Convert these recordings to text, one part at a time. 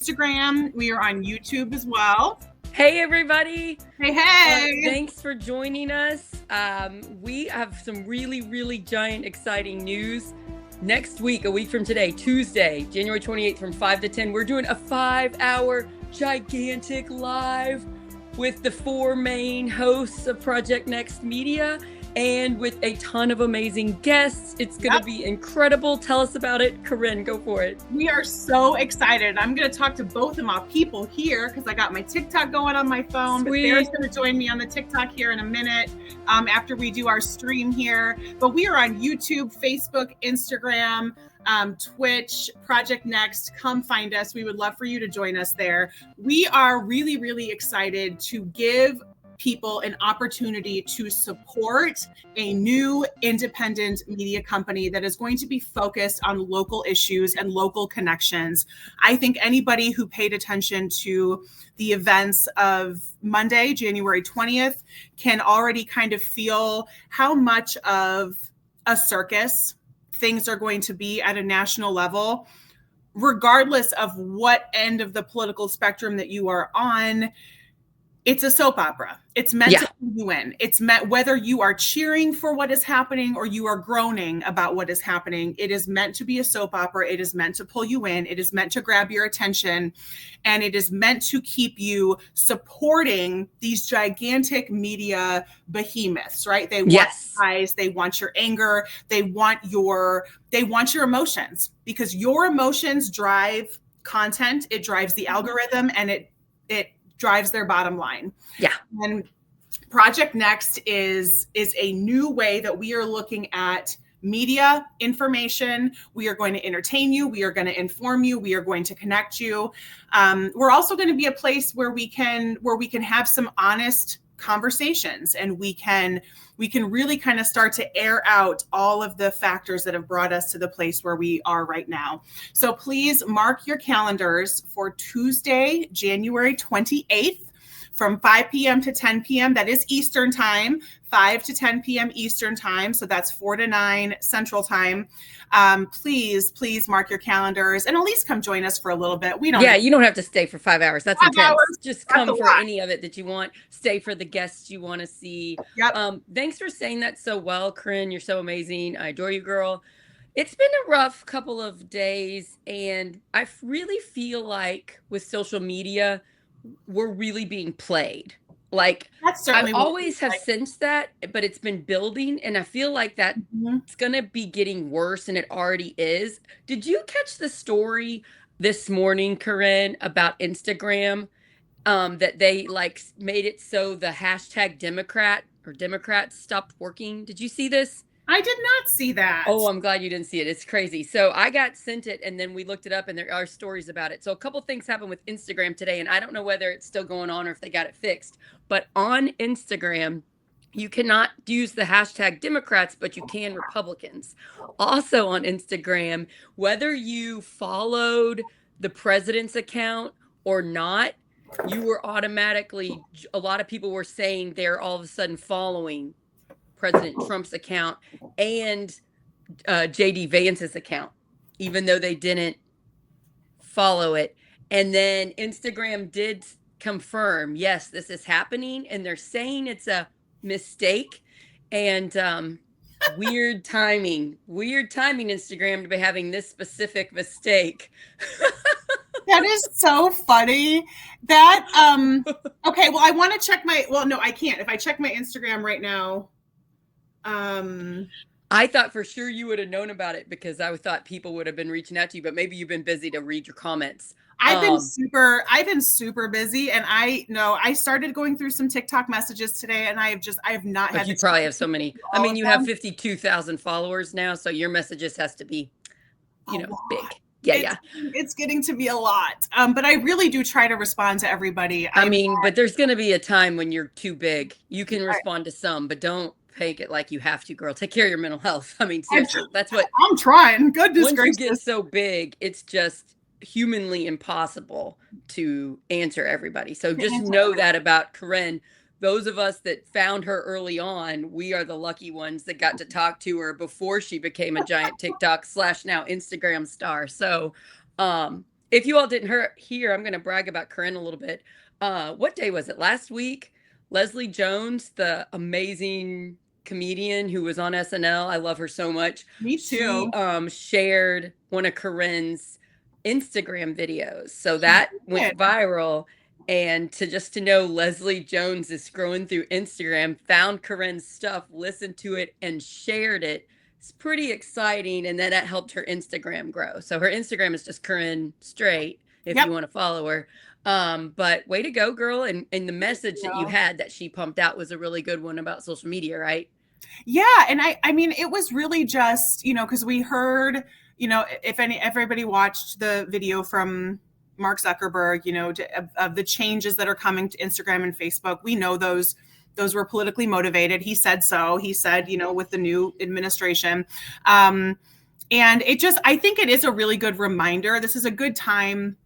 Instagram. We are on YouTube as well. Hey, everybody. Hey. Thanks for joining us. We have some really giant, exciting news. Next week, a week from today, Tuesday, January 28th from 5 to 10, we're doing a 5-hour gigantic live with the 4 main hosts of Project Next Media and with a ton of amazing guests. It's going to be incredible. Tell us about it. Corinne, go for it. We are so excited. I'm going to talk to both of my people here because I got my TikTok going on my phone. Sweet. But Sarah's going to join me on the TikTok here in a minute after we do our stream here. But we are on YouTube, Facebook, Instagram, Twitch, Project Next. Come find us. We would love for you to join us there. We are really excited to give people an opportunity to support a new independent media company that is going to be focused on local issues and local connections. I think anybody who paid attention to the events of Monday, January 20th, can already kind of feel how much of a circus things are going to be at a national level, regardless of what end of the political spectrum that you are on. It's a soap opera. It's meant to pull you in. It's meant, whether you are cheering for what is happening or you are groaning about what is happening, it is meant to be a soap opera. It is meant to pull you in. It is meant to grab your attention. And it is meant to keep you supporting these gigantic media behemoths, right? They want eyes, they want your anger, they want your emotions, because your emotions drive content. It drives the algorithm, and it drives their bottom line. Yeah. And Project Next is a new way that we are looking at media information. We are going to entertain you. We are going to inform you. We are going to connect you. We're also going to be a place where we can have some honest conversations, and we can really kind of start to air out all of the factors that have brought us to the place where we are right now. So please mark your calendars for Tuesday, January 28th from 5 p.m. to 10 p.m. That is Eastern time, 5 to 10 p.m. Eastern time. So that's 4 to 9 Central time. Please mark your calendars and at least come join us for a little bit. You don't have to stay for 5 hours. That's intense. Just come for lot. Any of it that you want. Stay for the guests you want to see. Yep. Thanks for saying that so well, Corinne. You're so amazing. I adore you, girl. It's been a rough couple of days, and I really feel like with social media, we're really being played. Like, I always have sensed that, but it's been building, and I feel like that it's going to be getting worse, and it already is. Did you catch the story this morning, Corinne, about Instagram, that they made it so the hashtag Democrat or Democrats stopped working? Did you see this? I did not see that. Oh, I'm glad you didn't see it. It's crazy. So I got sent it, and then we looked it up, and there are stories about it. So a couple things happened with Instagram today, and I don't know whether it's still going on or if they got it fixed. But on Instagram, you cannot use the hashtag Democrats, but you can Republicans. Also on Instagram, whether you followed the president's account or not, you were automatically, a lot of people were saying they're all of a sudden following President Trump's account and J.D. Vance's account, even though they didn't follow it. And then Instagram did confirm, yes, this is happening, and they're saying it's a mistake. And weird timing, Instagram, to be having this specific mistake. That is so funny. That okay, well, I want to check I can't. If I check my Instagram right now, I thought for sure you would have known about it because I thought people would have been reaching out to you, but maybe you've been busy to read your comments. I've been super busy, and I started going through some TikTok messages today, and I have not had. You probably have so many. I mean, you have 52,000 followers now, so your messages has to be, big. Yeah. It's getting to be a lot. But I really do try to respond to everybody. But there's going to be a time when you're too big. You can respond to some, but don't take it like you have to, girl. Take care of your mental health. I mean, seriously, that's what I'm trying. Goodness gracious. Once you get so big, it's just humanly impossible to answer everybody. So just know that about Corinne. Those of us that found her early on, we are the lucky ones that got to talk to her before she became a giant TikTok / now Instagram star. So if you all didn't hear, I'm going to brag about Corinne a little bit. What day was it? Last week, Leslie Jones, the amazing comedian who was on SNL. I love her so much. Me She too. shared one of Corinne's Instagram videos. So that went viral. And to know Leslie Jones is scrolling through Instagram, found Corinne's stuff, listened to it, and shared it. It's pretty exciting. And then that helped her Instagram grow. So her Instagram is just Corinne Straight, if you want to follow her. But way to go, girl. And the message that you had that she pumped out was a really good one about social media, right? Yeah. And I mean, it was really just, because we heard, if everybody watched the video from Mark Zuckerberg, of the changes that are coming to Instagram and Facebook. We know those were politically motivated. He said so. He said, with the new administration. And I think it is a really good reminder. This is a good time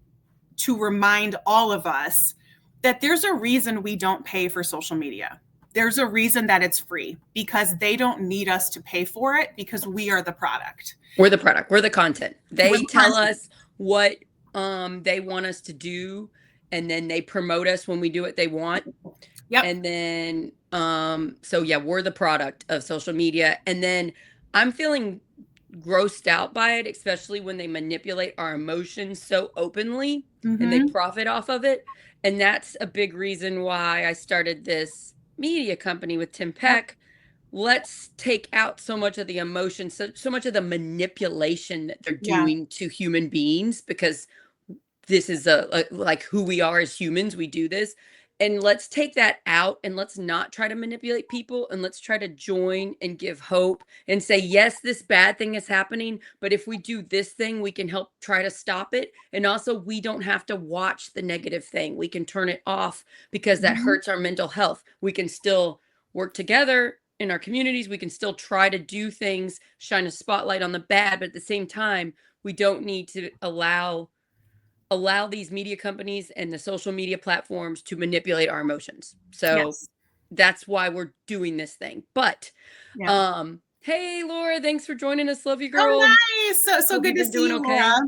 to remind all of us that there's a reason we don't pay for social media. There's a reason that it's free, because they don't need us to pay for it, because we are the product. We're the product. We're the content. They tell us what they want us to do, and then they promote us when we do what they want. Yep. And then we're the product of social media. And then I'm feeling grossed out by it, especially when they manipulate our emotions so openly and they profit off of it. And that's a big reason why I started this media company with Tim Peck. Let's take out so much of the emotion, so much of the manipulation that they're doing to human beings, because this is like who we are as humans. We do this. And let's take that out, and let's not try to manipulate people, and let's try to join and give hope and say, yes, this bad thing is happening, but if we do this thing, we can help try to stop it. And also, we don't have to watch the negative thing. We can turn it off, because that hurts our mental health. We can still work together in our communities. We can still try to do things, shine a spotlight on the bad, but at the same time, we don't need to allow these media companies and the social media platforms to manipulate our emotions. So that's why we're doing this thing. But hey, Laura, thanks for joining us. Love you, girl. Oh, nice. So good to see you, Laura.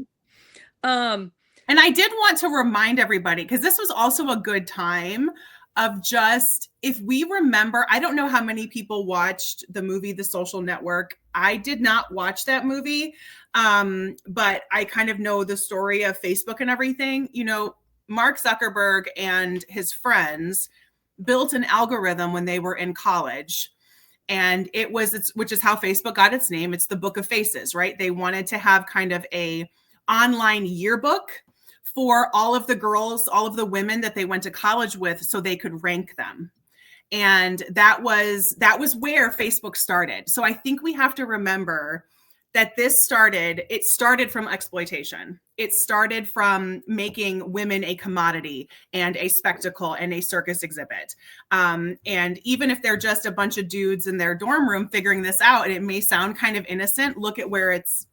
And I did want to remind everybody, because this was also a good time of just, if we remember, I don't know how many people watched the movie The Social Network. I did not watch that movie, but I kind of know the story of Facebook and everything. Mark Zuckerberg and his friends built an algorithm when they were in college. And which is how Facebook got its name. It's the Book of Faces, right? They wanted to have kind of a online yearbook for all of the girls, all of the women that they went to college with, so they could rank them. And that was where Facebook started. So I think we have to remember that it started from exploitation. It started from making women a commodity and a spectacle and a circus exhibit. And even if they're just a bunch of dudes in their dorm room figuring this out, and it may sound kind of innocent, look at where it's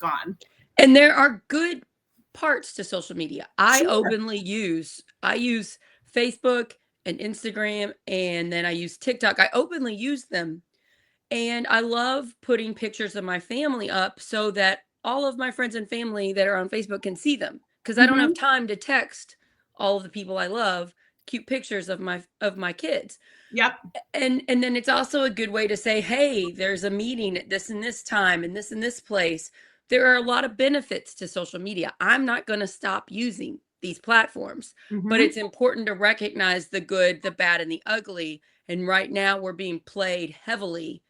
gone. And there are good parts to social media. I use Facebook and Instagram, and then I use TikTok. I openly use them. And I love putting pictures of my family up so that all of my friends and family that are on Facebook can see them, because I don't have time to text all of the people I love cute pictures of my kids. Yep. And then it's also a good way to say, hey, there's a meeting at this and this time and this place. There are a lot of benefits to social media. I'm not going to stop using these platforms, but it's important to recognize the good, the bad, and the ugly. And right now we're being played heavily.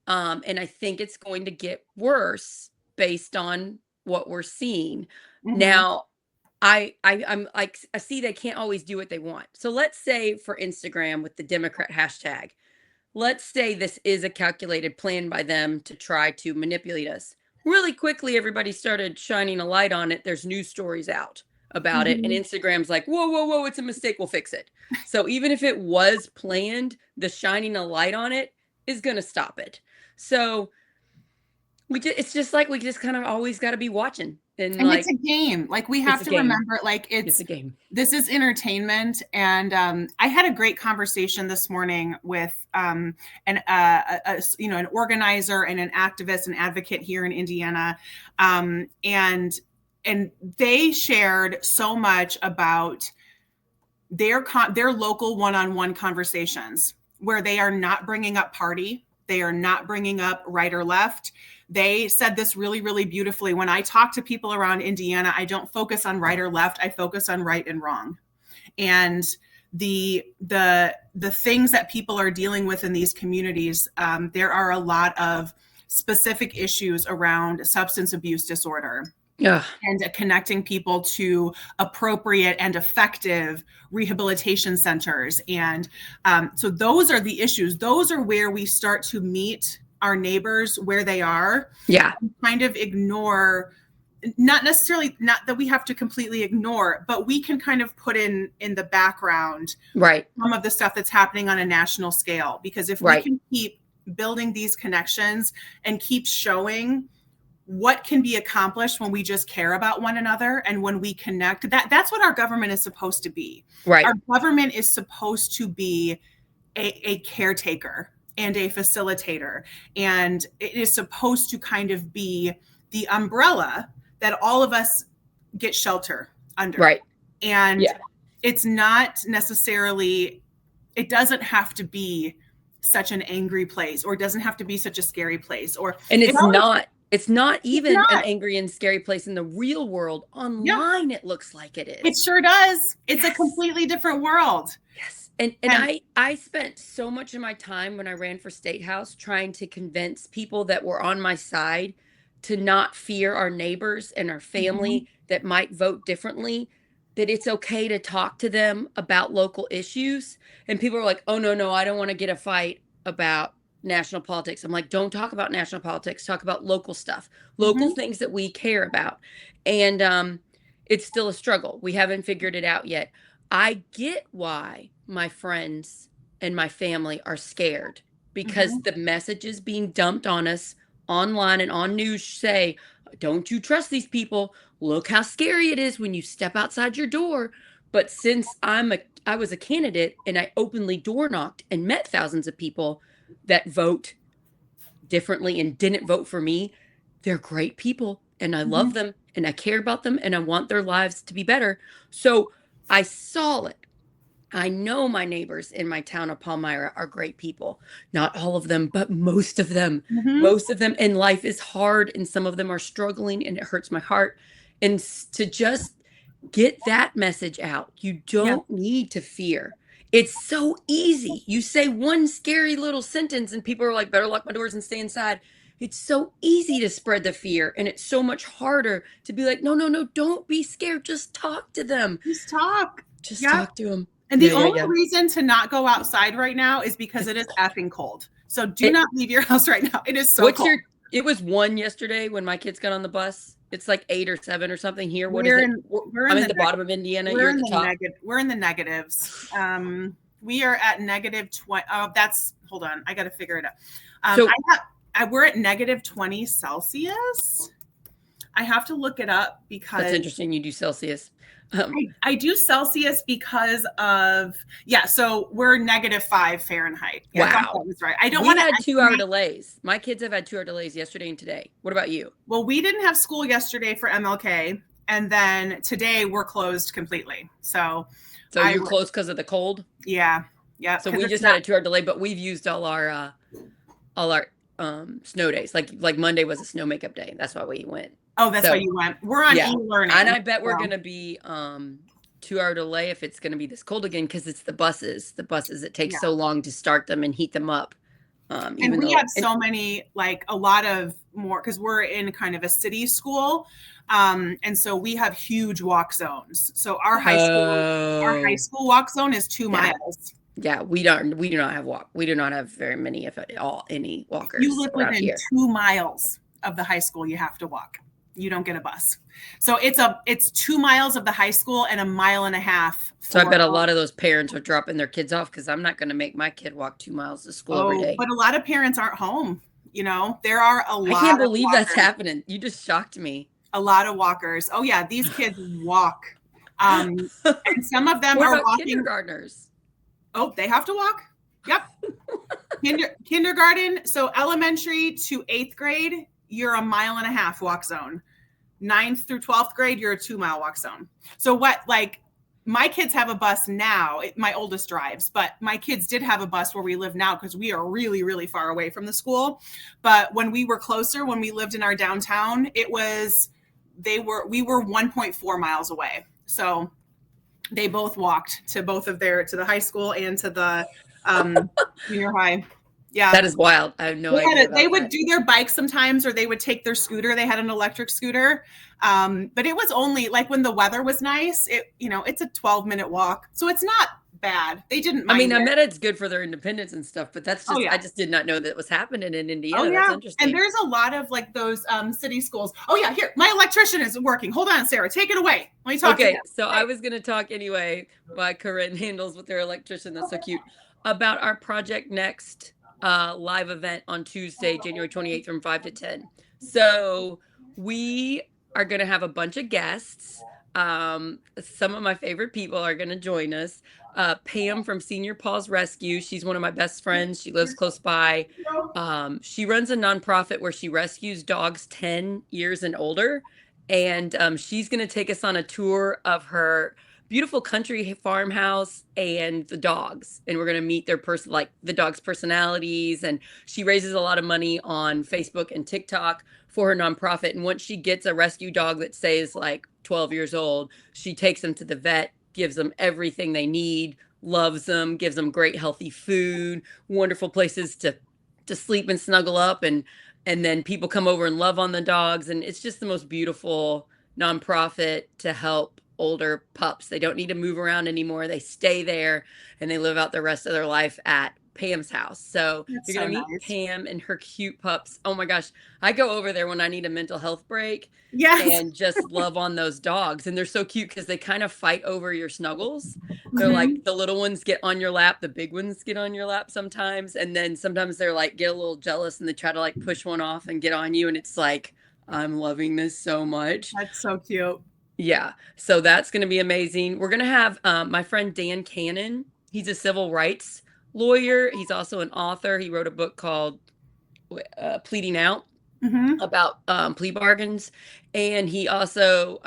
And I think it's going to get worse based on what we're seeing. Now, I'm like, I see they can't always do what they want. So let's say for Instagram with the Democrat hashtag, let's say this is a calculated plan by them to try to manipulate us. Really quickly, everybody started shining a light on it. There's news stories out about it. And Instagram's like, whoa, it's a mistake. We'll fix it. So even if it was planned, the shining a light on it is going to stop it. So it's just like, we just kind of always got to be watching. And like, it's a game. Like, we have to remember, like, it's a game. This is entertainment. And I had a great conversation this morning with an organizer and an activist and advocate here in Indiana. And they shared so much about their local one-on-one conversations where they are not bringing up party. They are not bringing up right or left. They said this really, really beautifully. When I talk to people around Indiana, I don't focus on right or left. I focus on right and wrong. And the things that people are dealing with in these communities, there are a lot of specific issues around substance abuse disorder. Yeah. And connecting people to appropriate and effective rehabilitation centers. And so those are the issues. Those are where we start to meet our neighbors where they are. Yeah. And kind of ignore, not that we have to completely ignore, but we can kind of put in the background some of the stuff that's happening on a national scale. Because if we can keep building these connections and keep showing what can be accomplished when we just care about one another and when we connect, that's what our government is supposed to be. Right. Our government is supposed to be a caretaker and a facilitator. And it is supposed to kind of be the umbrella that all of us get shelter under. Right. And it's not necessarily, it doesn't have to be such an angry place, or it doesn't have to be such a scary place, and it's not even an angry and scary place in the real world. Online, it looks like it is. It sure does. It's a completely different world. Yes. And I spent so much of my time when I ran for State House trying to convince people that were on my side to not fear our neighbors and our family that might vote differently, that it's okay to talk to them about local issues. And people are like, oh, no, I don't want to get a fight about national politics. I'm like, don't talk about national politics, talk about local stuff, local things that we care about. And it's still a struggle. We haven't figured it out yet. I get why my friends and my family are scared, because the messages being dumped on us online and on news say, don't you trust these people? Look how scary it is when you step outside your door. But since I was a candidate and I openly door knocked and met thousands of people that vote differently and didn't vote for me, they're great people and I love them and I care about them and I want their lives to be better. So I saw it. I know my neighbors in my town of Palmyra are great people. Not all of them, but most of them. Most of them. And life is hard and some of them are struggling and it hurts my heart. And to just get that message out, you don't need to fear. It's so easy. You say one scary little sentence and people are like, better lock my doors and stay inside. It's so easy to spread the fear. And it's so much harder to be like, no, don't be scared. Just talk to them. Just talk. Just talk to them. And the only reason to not go outside right now is because it is effing cold. So do not leave your house right now. It is so cold. It was 1 yesterday when my kids got on the bus. It's like 8 or 7 or something here. What is it? I'm in the bottom of Indiana. You're at the top. We're in the negatives. We are at negative 20. Oh, hold on. I got to figure it out. We're at negative 20 Celsius. I have to look it up because that's interesting. You do Celsius. I do Celsius because of, so we're -5 Fahrenheit. Wow. That was right. I don't want to. We had 2-hour delays. My kids have had 2-hour delays yesterday and today. What about you? Well, we didn't have school yesterday for MLK. And then today we're closed completely. So you're closed because of the cold? Yeah. Yeah. So we just had a 2-hour delay, but we've used all our snow days. Like Monday was a snow makeup day. That's why we went. Oh, that's why you went. We're on e-learning. And I bet we're going to be 2-hour delay if it's going to be this cold again, because it's the buses. It takes so long to start them and heat them up. And we have so many, like a lot of more, because we're in kind of a city school. And so we have huge walk zones. So our high school walk zone is 2 miles. Yeah, we do not have very many, if at all, any walkers. You live within here. 2 miles of the high school. You have to walk. You don't get a bus. So it's 2 miles of the high school and 1.5 miles. So I bet a lot of those parents are dropping their kids off, because I'm not going to make my kid walk 2 miles to school every day. But a lot of parents aren't home. There are a lot. I can't believe that's happening. You just shocked me. A lot of walkers. Oh yeah, these kids walk. And some of them are walking. Kindergartners. Oh, they have to walk? Yep. Kindergarten. So elementary to 8th grade, you're 1.5 mile walk zone. 9th through 12th grade, you're a 2-mile walk zone. So what, like, my kids have a bus now. My oldest drives, but my kids did have a bus where we live now because we are really, really far away from the school. But when we were closer, when we lived in our downtown, we were 1.4 miles away. So they both walked to to the high school and to the junior high. Yeah. That is wild. I have no idea about They would that. do their bike sometimes, or they would take their scooter. They had an electric scooter. But it was only like when the weather was nice, it's a 12-minute walk. So it's not bad. They didn't mind. I mean, I bet it's good for their independence and stuff, but that's just, yeah. I just did not know that was happening in Indiana. Oh, yeah. That's interesting. And there's a lot of like those city schools. Oh yeah, here, my electrician is working. Hold on, Sarah, take it away. Let me talk to you. So I was going to talk anyway, while Corinne handles with their electrician. That's so cute. About our Project Next live event on Tuesday, January 28th from 5 to 10. So we are going to have a bunch of guests. Some of my favorite people are going to join us. Pam from Senior Paws Rescue. She's one of my best friends. She lives close by. She runs a nonprofit where she rescues dogs 10 years and older. And she's going to take us on a tour of her beautiful country farmhouse and the dogs. And we're going to meet the dogs' personalities. And she raises a lot of money on Facebook and TikTok for her nonprofit. And once she gets a rescue dog that says like 12 years old, she takes them to the vet, gives them everything they need, loves them, gives them great healthy food, wonderful places to sleep and snuggle up. And then people come over and love on the dogs. And it's just the most beautiful nonprofit to help older pups. They don't need to move around anymore. They stay there and they live out the rest of their life at Pam's house. So you're going to meet Pam and her cute pups. Oh my gosh. I go over there when I need a mental health break. Yes. And just love on those dogs. And they're so cute because they kind of fight over your snuggles. They're like, the little ones get on your lap, the big ones get on your lap sometimes. And then sometimes they're like, get a little jealous and they try to like push one off and get on you. And it's like, I'm loving this so much. That's so cute. Yeah. So that's going to be amazing. We're going to have my friend Dan Cannon. He's a civil rights lawyer. He's also an author. He wrote a book called Pleading Out about plea bargains. And he also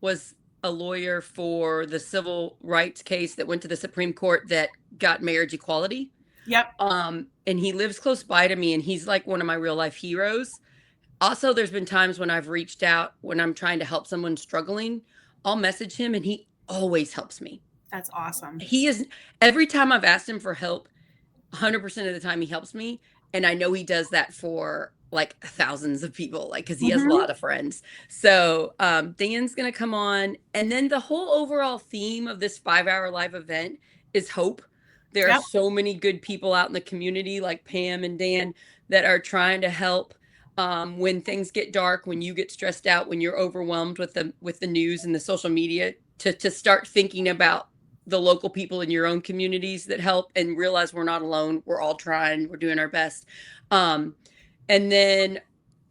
was a lawyer for the civil rights case that went to the Supreme Court that got marriage equality. Yep. And he lives close by to me, and he's like one of my real life heroes. Also, there's been times when I've reached out when I'm trying to help someone struggling. I'll message him and he always helps me. That's awesome. Every time I've asked him for help, 100% of the time he helps me. And I know he does that for like thousands of people, like, because he has a lot of friends. So Dan's going to come on. And then the whole overall theme of this 5-hour live event is hope. There are so many good people out in the community like Pam and Dan that are trying to help. When things get dark, when you get stressed out, when you're overwhelmed with the news and the social media, to start thinking about the local people in your own communities that help and realize we're not alone. We're all trying. We're doing our best. And then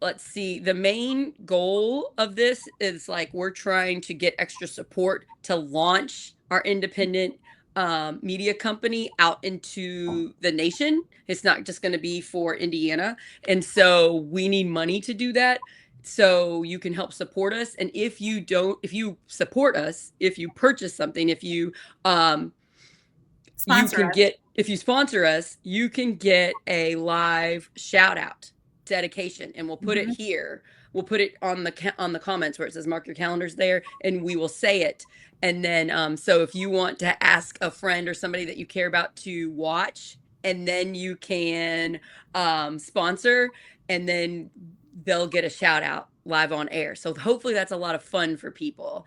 let's see, the main goal of this is like we're trying to get extra support to launch our independent media company out into the nation. It's not just going to be for Indiana. And so we need money to do that. So you can help support us. And if you support us, if you purchase something, if you sponsor us, you can get a live shout out dedication, and we'll put it here. We'll put it on the comments where it says mark your calendars there, and we will say it. And then, so if you want to ask a friend or somebody that you care about to watch, and then you can sponsor, and then they'll get a shout out live on air. So hopefully that's a lot of fun for people.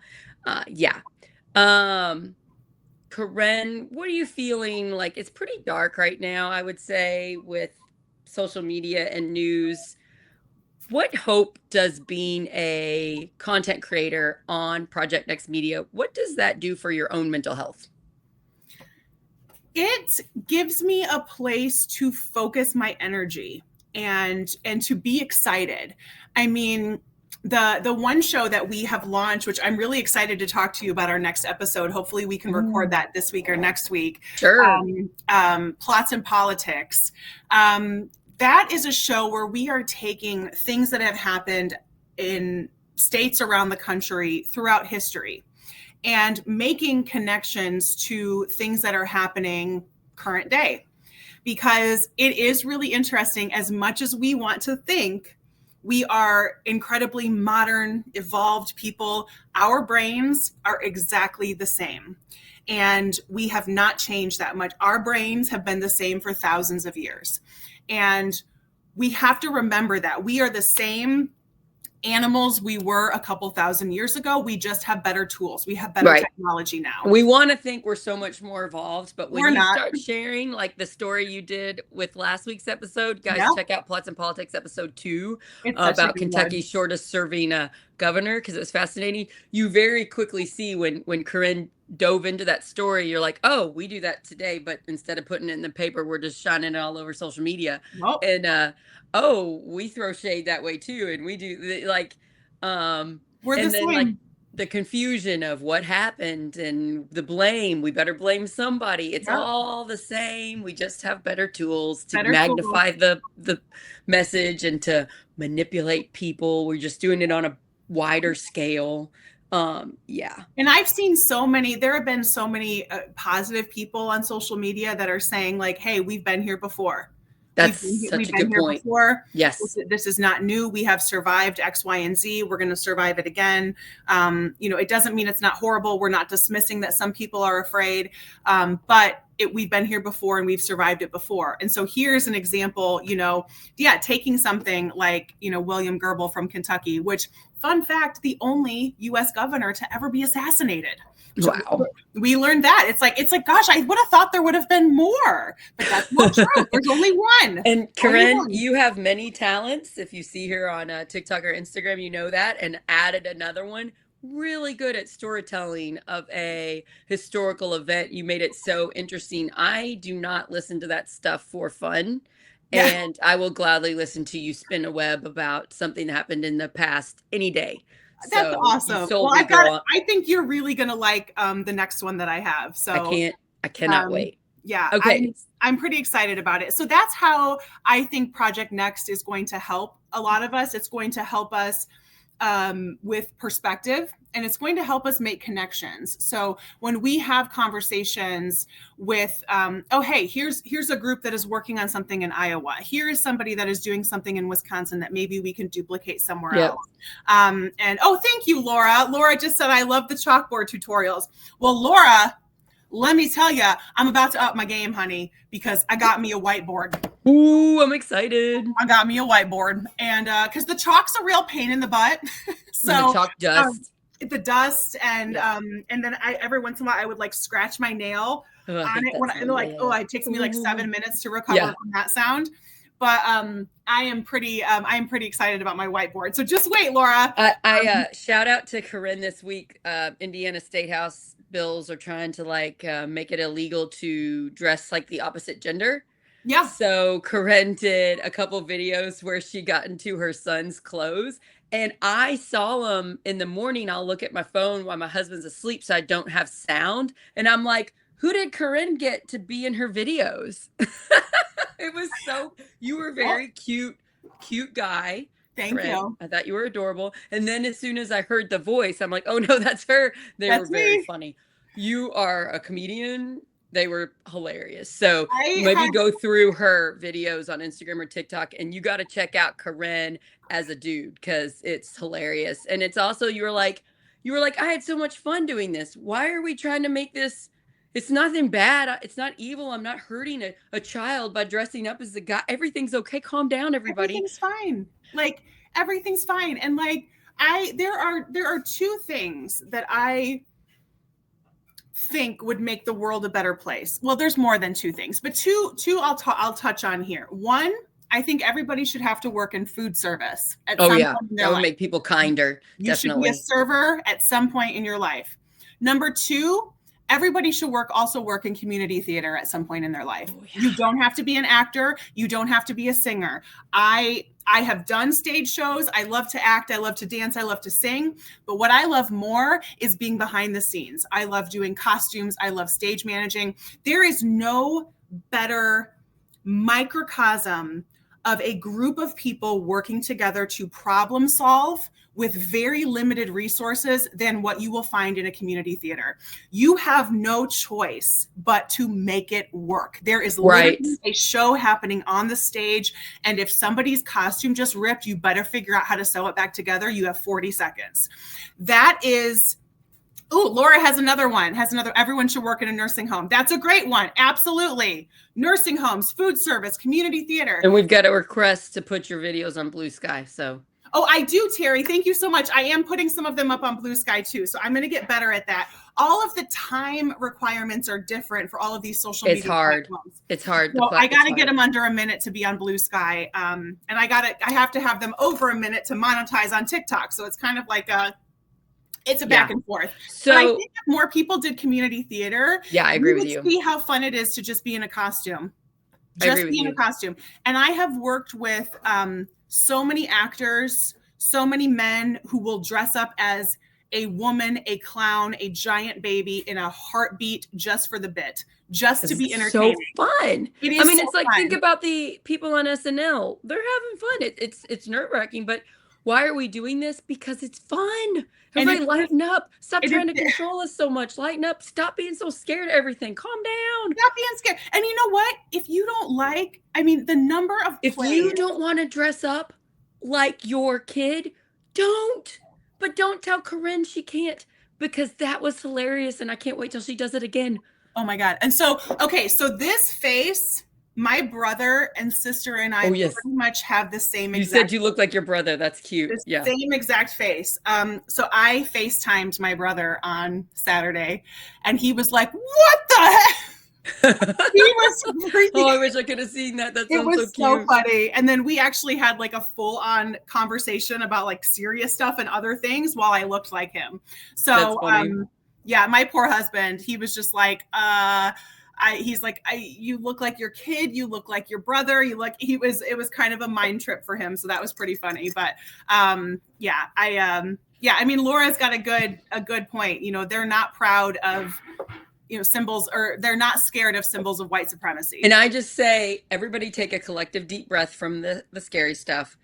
Corinne, what are you feeling like? It's pretty dark right now, I would say, with social media and news. What hope does being a content creator on Project Next Media, what does that do for your own mental health? It gives me a place to focus my energy and to be excited. I mean, the one show that we have launched, which I'm really excited to talk to you about our next episode. Hopefully we can record that this week or next week. Sure. Plots and Politics. That is a show where we are taking things that have happened in states around the country throughout history and making connections to things that are happening current day. Because it is really interesting, as much as we want to think we are incredibly modern, evolved people, our brains are exactly the same. And we have not changed that much. Our brains have been the same for thousands of years. And we have to remember that we are the same animals we were a couple thousand years ago. We just have better tools. We have better technology now. We want to think we're so much more evolved, but when We're you not. start sharing like the story you did with last week's episode, guys, check out Plots and Politics episode 2 about Kentucky's shortest serving governor, because it was fascinating. You very quickly see when Corinne dove into that story, you're like, oh, we do that today, but instead of putting it in the paper, we're just shining it all over social media. And oh, we throw shade that way too, and we do like we're the same. Like the confusion of what happened and the blame, we better blame somebody. It's all the same. We just have better tools to magnify the message and to manipulate people. We're just doing it on a wider scale. And I've seen there have been so many positive people on social media that are saying like, hey, we've been here before. That's such a good point. Before. Yes. This is not new. We have survived X, Y, and Z. We're going to survive it again. It doesn't mean it's not horrible. We're not dismissing that some people are afraid, but we've been here before and we've survived it before. And so here's an example, taking something like, William Goebel from Kentucky, which, fun fact, the only U.S. governor to ever be assassinated. Wow. We learned that. It's like, gosh, I would have thought there would have been more, but that's not true. There's only one. And Corinne, you have many talents. If you see her on TikTok or Instagram, you know that, and added another one. Really good at storytelling of a historical event. You made it so interesting. I do not listen to that stuff for fun. And I will gladly listen to you spin a web about something that happened in the past any day. That's awesome. Well, I think you're really going to like the next one that I have. So I cannot wait. Yeah. Okay. I'm pretty excited about it. So that's how I think Project Next is going to help a lot of us. It's going to help us with perspective, and it's going to help us make connections. So when we have conversations with, hey, here's a group that is working on something in Iowa. Here is somebody that is doing something in Wisconsin that maybe we can duplicate somewhere else. And thank you, Laura. Laura just said, I love the chalkboard tutorials. Well, Laura, let me tell you, I'm about to up my game, honey, because I got me a whiteboard. Ooh, I'm excited. I got me a whiteboard, and because the chalk's a real pain in the butt. So and the chalk dust. The dust, and then every once in a while I would like scratch my nail on it it takes me like 7 minutes to recover from that sound. But I am pretty excited about my whiteboard. So just wait, Laura. I shout out to Corinne this week. Indiana State House bills are trying to make it illegal to dress like the opposite gender. Yeah. So Corinne did a couple videos where she got into her son's clothes, and I saw them in the morning. I'll look at my phone while my husband's asleep so I don't have sound. And I'm like, who did Corinne get to be in her videos? It was you were very cute guy. Thank you. I thought you were adorable. And then as soon as I heard the voice, I'm like, oh no, that's her. They were very funny. You are a comedian. They were hilarious. So maybe go through her videos on Instagram or TikTok, and you got to check out Corinne as a dude, because it's hilarious. And it's also, you were like, I had so much fun doing this. Why are we trying to make this? It's nothing bad. It's not evil. I'm not hurting a child by dressing up as a guy. Everything's okay. Calm down, everybody. Everything's fine. Everything's fine. And there are two things that I think would make the world a better place. Well, there's more than two things, but two I'll touch on here. One, I think everybody should have to work in food service at some point in their that would life. make people kinder. You definitely should be a server at some point in your life. Number two, everybody should also work in community theater at some point in their life. You don't have to be an actor. You don't have to be a singer. I have done stage shows. I love to act. I love to dance. I love to sing. But what I love more is being behind the scenes. I love doing costumes. I love stage managing. There is no better microcosm of a group of people working together to problem solve with very limited resources than what you will find in a community theater. You have no choice but to make it work. There is literally a show happening on the stage, and if somebody's costume just ripped, you better figure out how to sew it back together. You have 40 seconds. That is... Oh, Laura has another one. Everyone should work in a nursing home. That's a great one. Absolutely. Nursing homes, food service, community theater. And we've got a request to put your videos on Blue Sky. So. Oh, I do, Terry. Thank you so much. I am putting some of them up on Blue Sky too. So I'm going to get better at that. All of the time requirements are different for all of these social media platforms. It's hard. So I got to get them under a minute to be on Blue Sky. And I have to have them over a minute to monetize on TikTok. So it's kind of like it's a back and forth. So but I think if more people did community theater, I agree with you. See how fun it is to just be in a costume. Just be in a costume. And I have worked with so many actors, so many men who will dress up as a woman, a clown, a giant baby in a heartbeat just for the bit, just to be entertaining. So fun. It is. I mean, it's like, think about the people on SNL. They're having fun. It's nerve-wracking, but why are we doing this? Because it's fun. Everybody lighten up. Stop trying to control us so much. Lighten up. Stop being so scared of everything. Calm down. Stop being scared. And you know what? If you don't the number of If you don't want to dress up like your kid, don't. But don't tell Corinne she can't, because that was hilarious and I can't wait till she does it again. Oh my God. And so, okay, so this face... My brother and sister and I pretty much have the same exact. You said you look like your brother. That's cute. Same exact face. So I FaceTimed my brother on Saturday, and he was like, "What the heck?" He was freaking. Oh, I wish I could have seen that. That sounds so cute. So funny. And then we actually had like a full-on conversation about like serious stuff and other things while I looked like him. So, my poor husband, he was just like, he's like, you look like your kid, you look like your brother, it was kind of a mind trip for him. So that was pretty funny. But Laura's got a good point. You know, they're not proud of, symbols, or they're not scared of symbols of white supremacy. And I just say, everybody take a collective deep breath from the scary stuff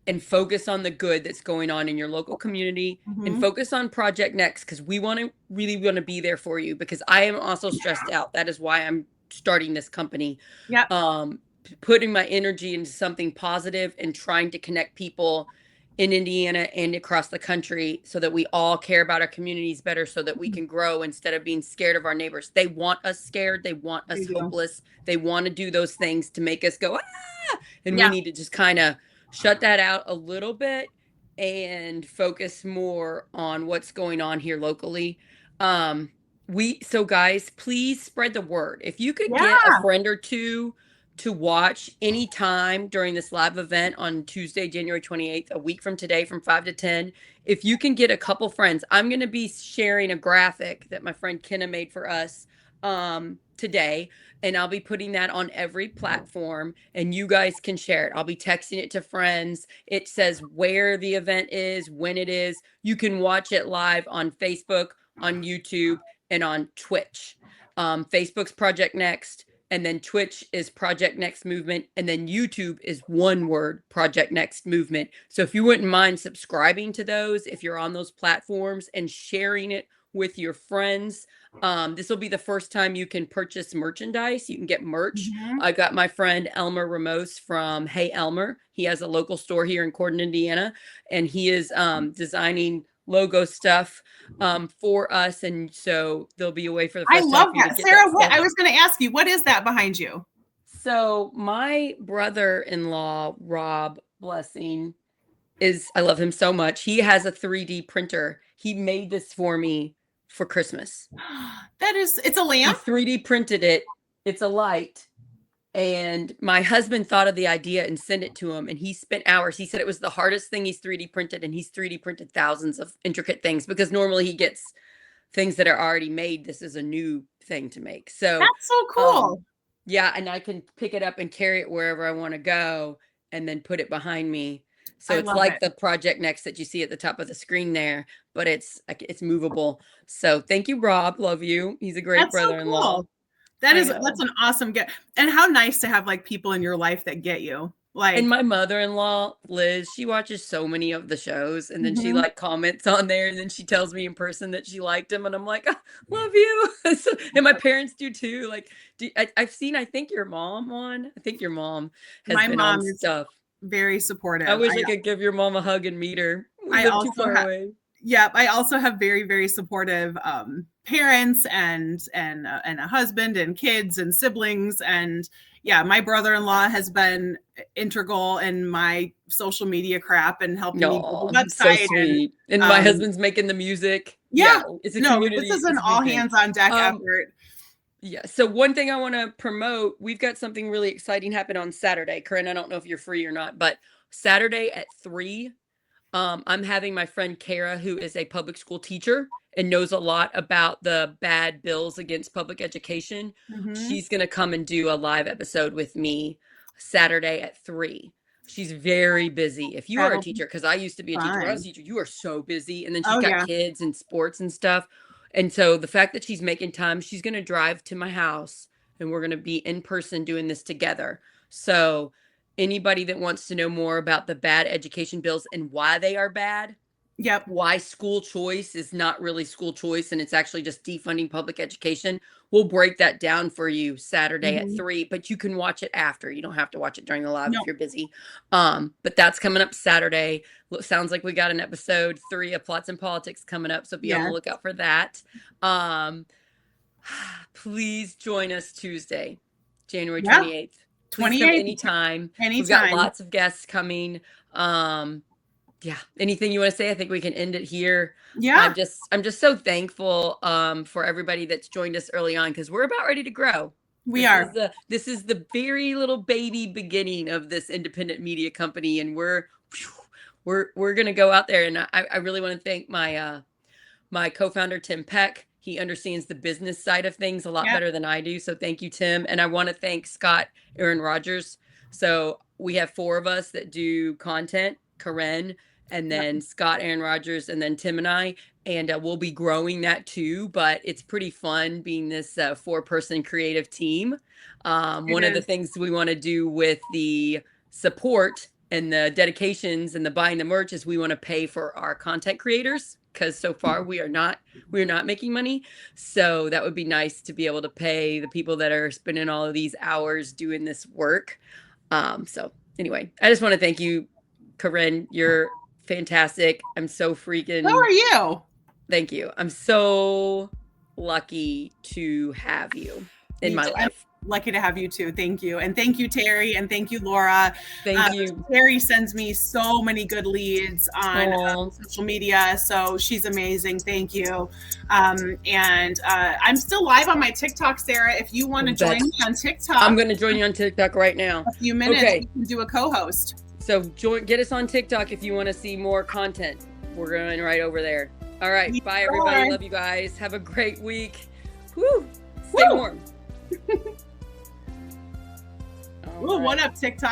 and focus on the good that's going on in your local community, and focus on Project Next, because we really want to be there for you, because I am also stressed out. That is why I'm starting this company. Putting my energy into something positive and trying to connect people in Indiana and across the country so that we all care about our communities better, so that we can grow instead of being scared of our neighbors. They want us scared. They want us hopeless. They want to do those things to make us go, ah! And we need to just kind of shut that out a little bit and focus more on what's going on here locally. So guys, please spread the word. If you could get a friend or two to watch anytime during this live event on Tuesday, January 28th, a week from today, from 5 to 10, if you can get a couple friends, I'm going to be sharing a graphic that my friend Kenna made for us today, and I'll be putting that on every platform, and you guys can share it. I'll be texting it to friends. It says where the event is, when it is. You can watch it live on Facebook, on YouTube, and on Twitch. Facebook's Project Next, and then Twitch is Project Next Movement, and then YouTube is one word, Project Next Movement. So if you wouldn't mind subscribing to those, if you're on those platforms, and sharing it with your friends. This will be the first time you can purchase merchandise. You can get merch. I got my friend Elmer Ramos from Hey Elmer. He has a local store here in Corden, Indiana, and he is designing logo stuff for us. And so there'll be a way for the first I love that. Sarah, I was going to ask you, what is that behind you? So my brother-in-law, Rob Blessing, I love him so much. He has a 3D printer. He made this for me for Christmas. It's a lamp. He 3D printed it. It's a light. And my husband thought of the idea and sent it to him. And he spent hours. He said it was the hardest thing he's 3D printed. And he's 3D printed thousands of intricate things, because normally he gets things that are already made. This is a new thing to make. So that's so cool. And I can pick it up and carry it wherever I want to go, and then put it behind me. So it's like the Project Next that you see at the top of the screen there, but it's movable. So thank you, Rob. Love you. He's a great brother-in-law. So cool. That's an awesome get. And how nice to have like people in your life that get you. Like, And my mother-in-law, Liz, she watches so many of the shows, and then she mhm. like comments on there, and then she tells me in person that she liked them, and I'm like, "Ah, love you." So, and my parents do too. Like, I've seen, I think your mom on. I think your mom has My been on mom is stuff. very I supportive. wish I could give your mom a hug and meet her. We I live too also far have, away. yeah, I also have very, very supportive parents and a husband and kids and siblings. And yeah, my brother-in-law has been integral in my social media crap and helping me build No, a so website. And sweet. And my um, husband's making the music. yeah, Yeah, it's a no, this community. is an It's a big all thing. hands on deck Um, effort. Yeah. So one thing I want to promote, we've got something really exciting happen on Saturday. Corinne, I don't know if you're free or not, but Saturday at 3, I'm having my friend Kara, who is a public school teacher and knows a lot about the bad bills against public education. Mm-hmm. She's going to come and do a live episode with me Saturday at 3. She's very busy. If you are a That'll be teacher, because I used to be a teacher, when I was a fun. teacher, you are so busy. And then she's Oh got yeah. kids and sports and stuff. And so the fact that she's making time, she's going to drive to my house and we're going to be in person doing this together. So anybody that wants to know more about the bad education bills and why they are bad, Yep. why school choice is not really school choice and it's actually just defunding public education, we'll break that down for you Saturday at Mm-hmm. 3, but you can watch it after. You don't have to watch it during the live No. if you're busy. But that's coming up Saturday. Sounds like we got an episode 3 of Plots and Politics coming up, so be on Yeah. the lookout for that. Please join us Tuesday, January 28th. Please come 28th. anytime. We've got Anytime. lots of guests coming. Yeah, anything you want to say? I think we can end it here. Yeah. I'm just so thankful for everybody that's joined us early on, because we're about ready to grow. We are. This is the very little baby beginning of this independent media company, and we're gonna go out there. And I really want to thank my my co-founder Tim Peck. He understands the business side of things a lot Yep. better than I do. So thank you, Tim. And I want to thank Scott Aaron Rogers. So we have 4 of us that do content, Corinne, and then Yep. Scott Aaron Rogers, and then Tim and I. And we'll be growing that too. But it's pretty fun being this 4-person creative team. One of the things we want to do with the support and the dedications and the buying the merch is we want to pay for our content creators, because so far we're not making money. So that would be nice to be able to pay the people that are spending all of these hours doing this work. So anyway, I just want to thank you, Corinne. You're fantastic. I'm so freaking. How are you? Thank you. I'm so lucky to have you in my life. Lucky to have you too. Thank you. And thank you, Terry. And thank you, Laura. Thank you. Terry sends me so many good leads on social media. So she's amazing. Thank you. And I'm still live on my TikTok, Sarah. If you want to join me on TikTok. I'm going to join you on TikTok right now. A few minutes. Okay. You can do a co-host. So get us on TikTok if you want to see more content. We're going right over there. All right. Bye, everybody. Love you guys. Have a great week. Woo. Stay warm. Ooh, what up, TikTok?